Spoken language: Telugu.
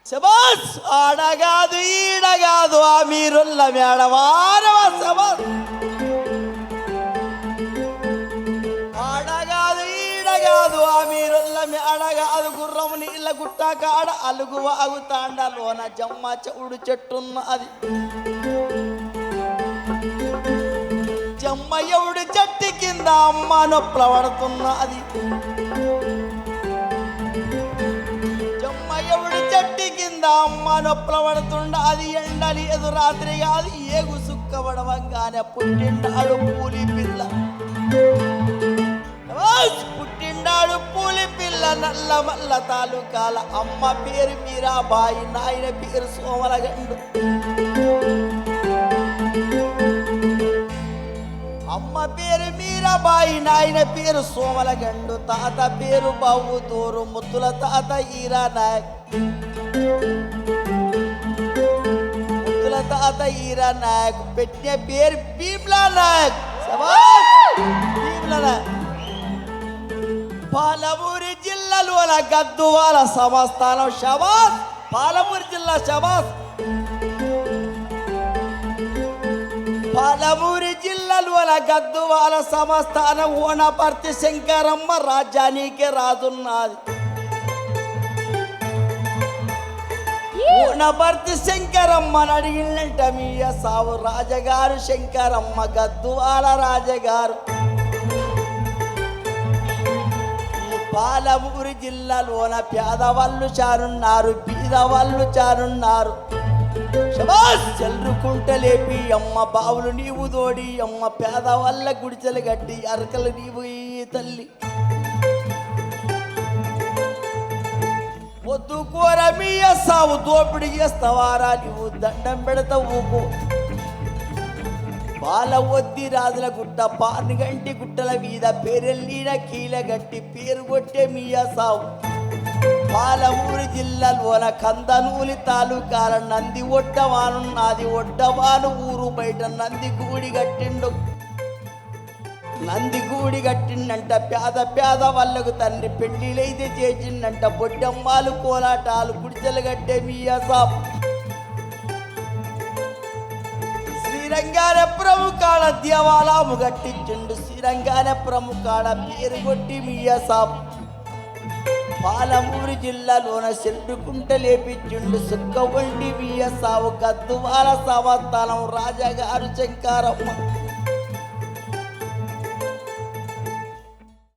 శబాస్ ఆడగాదు ఈడగాదు ఆ మీరుల్ల మేడవారవ శబాస్ ఆడగాదు ఈడగాదు ఆ మీరుల్ల మేడగాదు గుర్రము నీళ్ళ గుట్ట కాడ అలుగు వాగు తాండలోన జమ్మ చెవుడు చెట్టున్న అది జమ్మ ఎవడు చెట్టు కింద అమ్మ నొప్పుల పడుతున్న అది ఎవడు చెట్టు కింద అమ్మ నొప్పుల పడుతుండ అది ఎండలి ఎదు రాత్రి కాదు ఏగు సుక్కబడవంగానే పుట్టిండాడు పూలి పిల్ల పుట్టిండాడు పూలి పిల్ల నల్ల మల్ల తాలూకాల అమ్మ పేరు మీరాబాయి నాయన పేరు సోమలగండు అమ్మ పేరు మీరాబాయి నాయన పేరు సోమలగండు తాత పేరు బావు దూరు ముత్తుల తాత ఈరా నాయక్ ముత్తుల తాత ఈరా నాయక్ పెట్టిన పేరు భీమ్లా నాయక్ భీమ్లా నాయక్ పాలమూరు జిల్లాలోన గద్దువాల సంస్థానం షబాస్ పాలమూరు జిల్లా షబాస్ పాలమూరు జిల్లాలోన గద్దువాల సంస్థానం ఓనపర్తి శంకరమ్మ రాజ్యానికి రాజున్నది ఓనపర్తి శంకరమ్మని అడిగిందంట మీయ సావు రాజగారు శంకరమ్మ గద్దువాల రాజగారు పాలమూరు జిల్లాలోన పేదవాళ్ళు చారున్నారు బీదవాళ్ళు చారున్నారు చల్లుకుంటలేపి అమ్మ బావులు నీవు తోడి అమ్మ పేదవాళ్ళ గుడిచెలు గట్టి అరకలు నీవు ఈ తల్లి పొద్దు కూర మీయ సావు దోపిడి చేస్తావారా నీవు దండం పెడతావు బాల వద్ది రాజుల గుట్ట పార్నిగంటి గుట్టల మీద పేరెళ్ళిన కీల గట్టి పేరు కొట్టే మీయ సావు పాలమూరు జిల్లాలోన కందనూలి తాలూకాల నంది ఒడ్డవానున్నది ఒడ్డవాను ఊరు బయట నంది గూడి కట్టిండు నంది గూడి కట్టిండంట పేద వాళ్ళకు తండ్రి పెళ్లిలైతే చేసిండంట బొడ్డమ్మాలు కోలాటాలు గుడిచెలు కట్టే మీయ సాబ్ శ్రీరంగాన ప్రముఖాడ దేవాలయము కట్టించుండు శ్రీరంగాన ప్రముఖాడ పేరు కొట్టి మీయ సాబ్ పాలమూరు జిల్లాలోన చెల్లుకుంట లేపించుండు సుక్క వండి మీయ సావు గద్దువాల సంస్థానం రాజగారు శంకరమ్మ